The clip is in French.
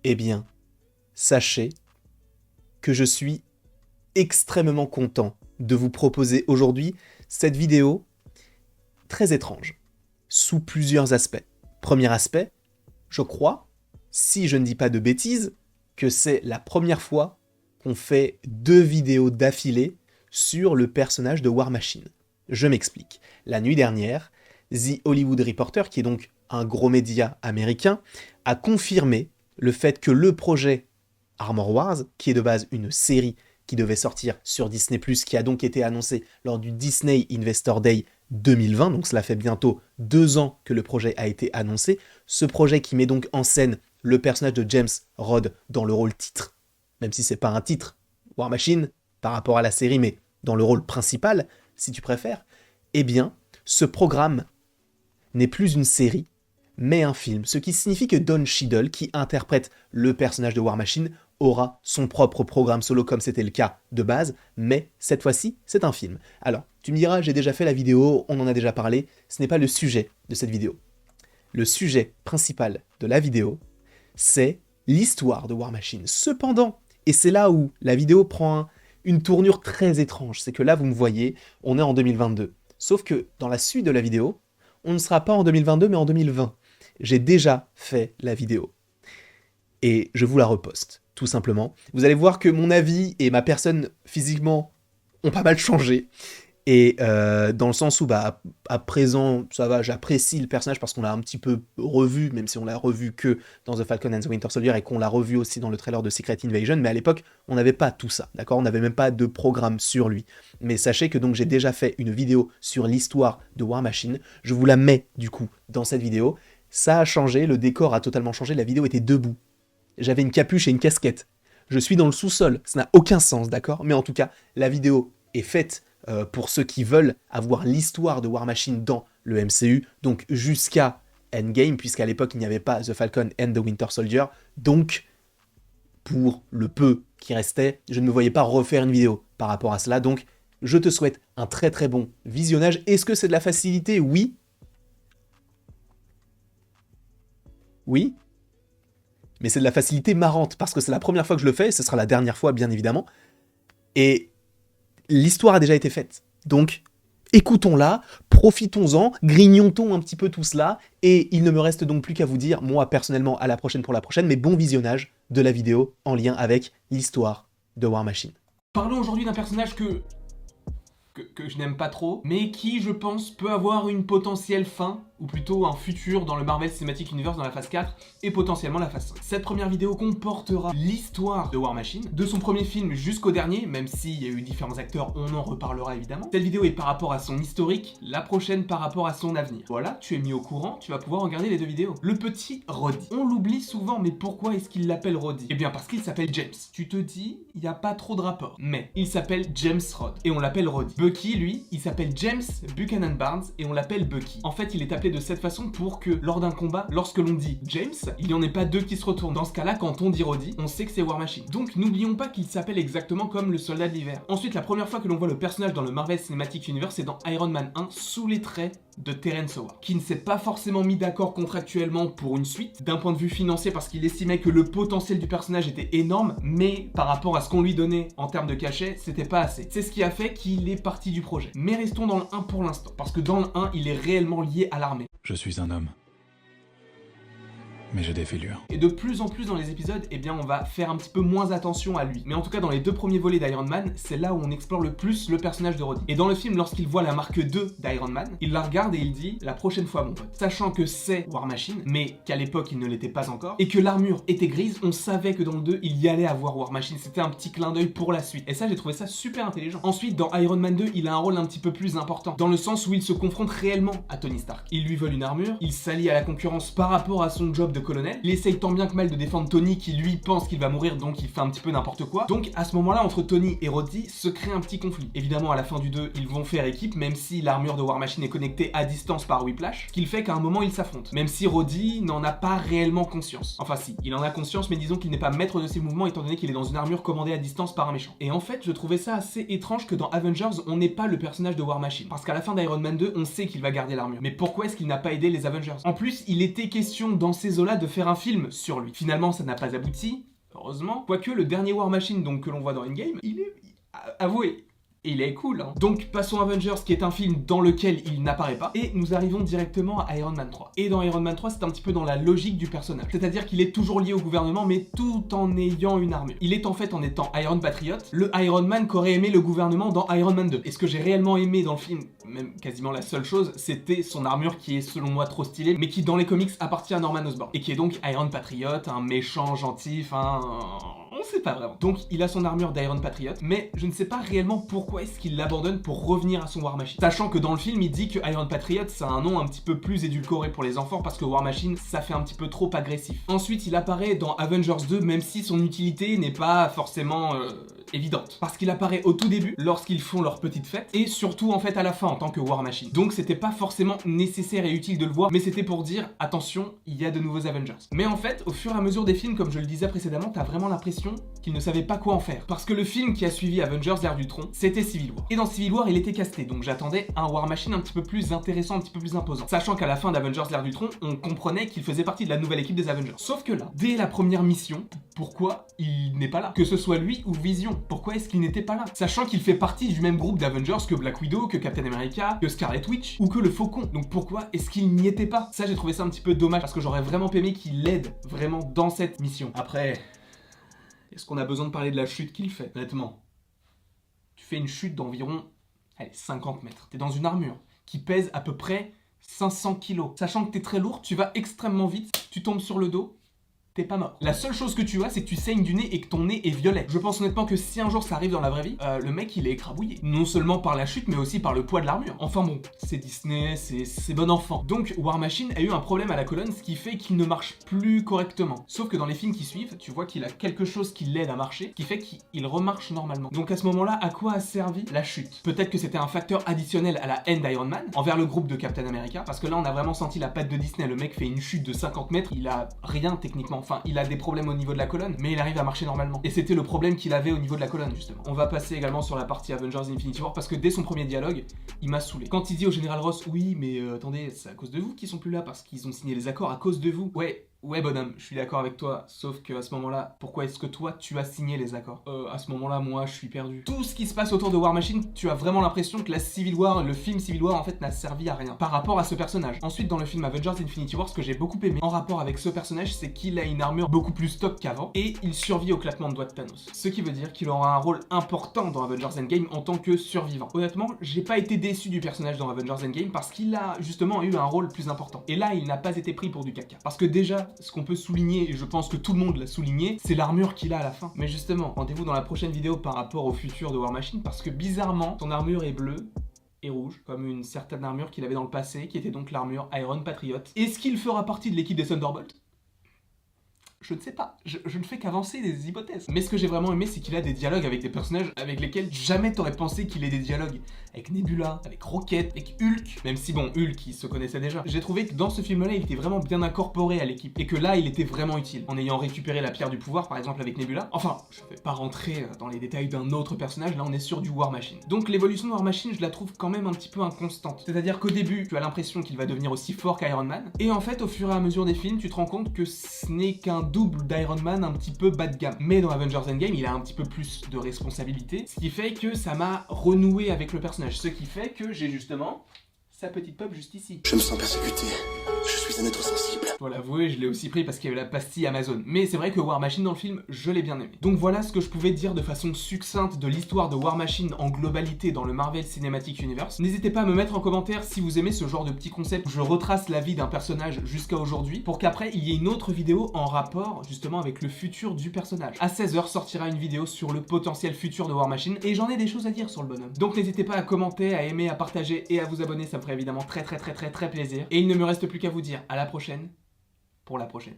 Eh bien, sachez que je suis extrêmement content de vous proposer aujourd'hui cette vidéo très étrange, sous plusieurs aspects. Premier aspect, je crois, si je ne dis pas de bêtises, que c'est la première fois qu'on fait 2 vidéos d'affilée sur le personnage de War Machine. Je m'explique. La nuit dernière, The Hollywood Reporter, qui est donc un gros média américain, a confirmé le fait que le projet Armor Wars, qui est de base une série qui devait sortir sur Disney+, qui a donc été annoncé lors du Disney Investor Day 2020, donc cela fait bientôt 2 ans que le projet a été annoncé. Ce projet qui met donc en scène le personnage de James Rhodes dans le rôle titre, même si c'est pas un titre, War Machine, par rapport à la série, mais dans le rôle principal, si tu préfères, eh bien, ce programme n'est plus une série, mais un film, ce qui signifie que Don Cheadle, qui interprète le personnage de War Machine, aura son propre programme solo comme c'était le cas de base, mais cette fois-ci, c'est un film. Alors, tu me diras, j'ai déjà fait la vidéo, on en a déjà parlé, ce n'est pas le sujet de cette vidéo. Le sujet principal de la vidéo, c'est l'histoire de War Machine. Cependant, et c'est là où la vidéo prend une tournure très étrange, c'est que là, vous me voyez, on est en 2022. Sauf que dans la suite de la vidéo, on ne sera pas en 2022, mais en 2020. J'ai déjà fait la vidéo. Et je vous la reposte, tout simplement. Vous allez voir que mon avis et ma personne physiquement ont pas mal changé. Et dans le sens où, à présent, ça va, j'apprécie le personnage parce qu'on l'a un petit peu revu, même si on l'a revu que dans The Falcon and the Winter Soldier et qu'on l'a revu aussi dans le trailer de Secret Invasion, mais à l'époque, on n'avait pas tout ça, d'accord? On n'avait même pas de programme sur lui. Mais sachez que donc j'ai déjà fait une vidéo sur l'histoire de War Machine, je vous la mets du coup dans cette vidéo. Ça a changé, le décor a totalement changé, la vidéo était debout. J'avais une capuche et une casquette. Je suis dans le sous-sol, ça n'a aucun sens, d'accord? Mais en tout cas, la vidéo est faite pour ceux qui veulent avoir l'histoire de War Machine dans le MCU, donc jusqu'à Endgame, puisqu'à l'époque il n'y avait pas The Falcon and the Winter Soldier, donc pour le peu qui restait, je ne me voyais pas refaire une vidéo par rapport à cela, donc je te souhaite un très très bon visionnage. Est-ce que c'est de la facilité? Oui. Oui. Mais c'est de la facilité marrante, parce que c'est la première fois que je le fais, et ce sera la dernière fois bien évidemment, et l'histoire a déjà été faite. Donc, écoutons-la, profitons-en, grignotons un petit peu tout cela, et il ne me reste donc plus qu'à vous dire, moi personnellement, à la prochaine pour la prochaine, mais bon visionnage de la vidéo en lien avec l'histoire de War Machine. Parlons aujourd'hui d'un personnage que je n'aime pas trop, mais qui, je pense, peut avoir une potentielle fin, ou plutôt un futur dans le Marvel Cinematic Universe dans la phase 4, et potentiellement la phase 5. Cette première vidéo comportera l'histoire de War Machine, de son premier film jusqu'au dernier, même s'il y a eu différents acteurs, on en reparlera évidemment. Cette vidéo est par rapport à son historique, la prochaine par rapport à son avenir. Voilà, tu es mis au courant, tu vas pouvoir regarder les 2 vidéos. Le petit Roddy. On l'oublie souvent, mais pourquoi est-ce qu'il l'appelle Roddy? Eh bien parce qu'il s'appelle James. Tu te dis, il n'y a pas trop de rapport. Mais il s'appelle James Rhodes, et on l'appelle Roddy. Bucky, lui, il s'appelle James Buchanan Barnes, et on l'appelle Bucky. En fait, il est appelé de cette façon pour que, lors d'un combat, lorsque l'on dit James, il n'y en ait pas 2 qui se retournent. Dans ce cas-là, quand on dit Roddy, on sait que c'est War Machine. Donc n'oublions pas qu'il s'appelle exactement comme le soldat de l'hiver. Ensuite, la première fois que l'on voit le personnage dans le Marvel Cinematic Universe, c'est dans Iron Man 1, sous les traits de Terrence Howard, qui ne s'est pas forcément mis d'accord contractuellement pour une suite, d'un point de vue financier parce qu'il estimait que le potentiel du personnage était énorme, mais par rapport à ce qu'on lui donnait en termes de cachet, c'était pas assez. C'est ce qui a fait qu'il est parti du projet. Mais restons dans le 1 pour l'instant, parce que dans le 1, il est réellement lié à l'armée. Je suis un homme. Mais j'ai des fêlures. Et de plus en plus dans les épisodes, eh bien on va faire un petit peu moins attention à lui. Mais en tout cas dans les 2 premiers volets d'Iron Man, c'est là où on explore le plus le personnage de Roddy. Et dans le film, lorsqu'il voit la marque 2 d'Iron Man, il la regarde et il dit « la prochaine fois mon pote ». Sachant que c'est War Machine, mais qu'à l'époque il ne l'était pas encore, et que l'armure était grise, on savait que dans le 2, il y allait avoir War Machine. C'était un petit clin d'œil pour la suite. Et ça, j'ai trouvé ça super intelligent. Ensuite, dans Iron Man 2, il a un rôle un petit peu plus important, dans le sens où il se confronte réellement à Tony Stark. Il lui vole une armure, il s'allie à la concurrence par rapport à son job de colonel, il essaye tant bien que mal de défendre Tony qui lui pense qu'il va mourir, donc il fait un petit peu n'importe quoi. Donc à ce moment-là, entre Tony et Roddy se crée un petit conflit. Évidemment, à la fin du 2, ils vont faire équipe, même si l'armure de War Machine est connectée à distance par Whiplash, qu'il fait qu'à un moment ils s'affrontent. Même si Roddy n'en a pas réellement conscience. Enfin si, il en a conscience, mais disons qu'il n'est pas maître de ses mouvements étant donné qu'il est dans une armure commandée à distance par un méchant. Et en fait, je trouvais ça assez étrange que dans Avengers, on n'ait pas le personnage de War Machine. Parce qu'à la fin d'Iron Man 2, on sait qu'il va garder l'armure. Mais pourquoi est-ce qu'il n'a pas aidé les Avengers? En plus, il était question dans ces Zola de faire un film sur lui. Finalement, ça n'a pas abouti, heureusement. Quoique le dernier War Machine donc, que l'on voit dans Endgame, il est... avouez, il est cool, hein. Donc passons à Avengers, qui est un film dans lequel il n'apparaît pas, et nous arrivons directement à Iron Man 3. Et dans Iron Man 3, c'est un petit peu dans la logique du personnage. C'est-à-dire qu'il est toujours lié au gouvernement, mais tout en ayant une armure. Il est en fait, en étant Iron Patriot, le Iron Man qu'aurait aimé le gouvernement dans Iron Man 2. Et ce que j'ai réellement aimé dans le film, même quasiment la seule chose, c'était son armure qui est selon moi trop stylée, mais qui dans les comics appartient à Norman Osborn. Et qui est donc Iron Patriot, un méchant gentil, enfin... on sait pas vraiment. Donc il a son armure d'Iron Patriot, mais je ne sais pas réellement pourquoi est-ce qu'il l'abandonne pour revenir à son War Machine. Sachant que dans le film, il dit que Iron Patriot, c'est un nom un petit peu plus édulcoré pour les enfants, parce que War Machine, ça fait un petit peu trop agressif. Ensuite, il apparaît dans Avengers 2, même si son utilité n'est pas forcément évidente. Parce qu'il apparaît au tout début, lorsqu'ils font leur petite fête, et surtout en fait à la fin en tant que War Machine. Donc c'était pas forcément nécessaire et utile de le voir, mais c'était pour dire, attention, il y a de nouveaux Avengers. Mais en fait, au fur et à mesure des films, comme je le disais précédemment, t'as vraiment l'impression qu'il ne savait pas quoi en faire. Parce que le film qui a suivi Avengers l'ère du Tron, c'était Civil War. Et dans Civil War, il était casté, donc j'attendais un War Machine un petit peu plus intéressant, un petit peu plus imposant. Sachant qu'à la fin d'Avengers l'ère du Tron, on comprenait qu'il faisait partie de la nouvelle équipe des Avengers. Sauf que là, dès la première mission, pourquoi il n'est pas là? Que ce soit lui ou Vision, pourquoi est-ce qu'il n'était pas là? Sachant qu'il fait partie du même groupe d'Avengers que Black Widow, que Captain America, que Scarlet Witch, ou que le Faucon. Donc pourquoi est-ce qu'il n'y était pas? Ça, j'ai trouvé ça un petit peu dommage, parce que j'aurais vraiment aimé qu'il l'aide vraiment dans cette mission. Après... est-ce qu'on a besoin de parler de la chute qu'il fait? Honnêtement, tu fais une chute d'environ, allez, 50 mètres. T'es dans une armure qui pèse à peu près 500 kilos. Sachant que t'es très lourd, tu vas extrêmement vite, tu tombes sur le dos, t'es pas mort. La seule chose que tu as, c'est que tu saignes du nez et que ton nez est violet. Je pense honnêtement que si un jour ça arrive dans la vraie vie, le mec il est écrabouillé. Non seulement par la chute, mais aussi par le poids de l'armure. Enfin bon, c'est Disney, c'est bon enfant. Donc War Machine a eu un problème à la colonne, ce qui fait qu'il ne marche plus correctement. Sauf que dans les films qui suivent, tu vois qu'il a quelque chose qui l'aide à marcher, qui fait qu'il remarche normalement. Donc à ce moment-là, à quoi a servi la chute? Peut-être que c'était un facteur additionnel à la haine d'Iron Man envers le groupe de Captain America, parce que là on a vraiment senti la patte de Disney. Le mec fait une chute de 50 mètres, il a rien techniquement. Enfin, il a des problèmes au niveau de la colonne, mais il arrive à marcher normalement. Et c'était le problème qu'il avait au niveau de la colonne, justement. On va passer également sur la partie Avengers Infinity War, parce que dès son premier dialogue, il m'a saoulé. Quand il dit au général Ross, oui, mais attendez, c'est à cause de vous qu'ils sont plus là, parce qu'ils ont signé les accords à cause de vous. Ouais bonhomme, je suis d'accord avec toi, sauf qu'à ce moment-là, pourquoi est-ce que toi, tu as signé les accords? À ce moment-là, moi, je suis perdu. Tout ce qui se passe autour de War Machine, tu as vraiment l'impression que la Civil War, le film Civil War, en fait, n'a servi à rien par rapport à ce personnage. Ensuite, dans le film Avengers Infinity War, ce que j'ai beaucoup aimé en rapport avec ce personnage, c'est qu'il a une armure beaucoup plus stock qu'avant, et il survit au claquement de doigts de Thanos. Ce qui veut dire qu'il aura un rôle important dans Avengers Endgame en tant que survivant. Honnêtement, j'ai pas été déçu du personnage dans Avengers Endgame, parce qu'il a justement eu un rôle plus important. Et là, il n'a pas été pris pour du caca. Parce que déjà, ce qu'on peut souligner, et je pense que tout le monde l'a souligné, c'est l'armure qu'il a à la fin. Mais justement, rendez-vous dans la prochaine vidéo par rapport au futur de War Machine, parce que bizarrement, son armure est bleue et rouge, comme une certaine armure qu'il avait dans le passé, qui était donc l'armure Iron Patriot. Est-ce qu'il fera partie de l'équipe des Thunderbolts? Je ne sais pas, je ne fais qu'avancer des hypothèses. Mais ce que j'ai vraiment aimé, c'est qu'il a des dialogues avec des personnages avec lesquels jamais t'aurais pensé qu'il ait des dialogues. Avec Nebula, avec Rocket, avec Hulk. Même si bon, Hulk, il se connaissait déjà. J'ai trouvé que dans ce film-là, il était vraiment bien incorporé à l'équipe. Et que là, il était vraiment utile. En ayant récupéré la pierre du pouvoir, par exemple, avec Nebula. Enfin, je vais pas rentrer dans les détails d'un autre personnage, là on est sur du War Machine. Donc l'évolution de War Machine, je la trouve quand même un petit peu inconstante. C'est-à-dire qu'au début, tu as l'impression qu'il va devenir aussi fort qu'Iron Man. Et en fait, au fur et à mesure des films, tu te rends compte que ce n'est qu'un double d'Iron Man un petit peu bas de gamme. Mais dans Avengers Endgame, il a un petit peu plus de responsabilité, ce qui fait que ça m'a renoué avec le personnage, ce qui fait que j'ai justement sa petite pop juste ici. Je me sens persécuté. Je suis un être sensible. Faut l'avouer, je l'ai aussi pris parce qu'il y avait la pastille Amazon. Mais c'est vrai que War Machine dans le film, je l'ai bien aimé. Donc voilà ce que je pouvais dire de façon succincte de l'histoire de War Machine en globalité dans le Marvel Cinematic Universe. N'hésitez pas à me mettre en commentaire si vous aimez ce genre de petit concept où je retrace la vie d'un personnage jusqu'à aujourd'hui, pour qu'après il y ait une autre vidéo en rapport justement avec le futur du personnage. À 16h sortira une vidéo sur le potentiel futur de War Machine, et j'en ai des choses à dire sur le bonhomme. Donc n'hésitez pas à commenter, à aimer, à partager et à vous abonner, ça me ferait évidemment très plaisir. Et il ne me reste plus qu'à vous dire à la prochaine pour la prochaine.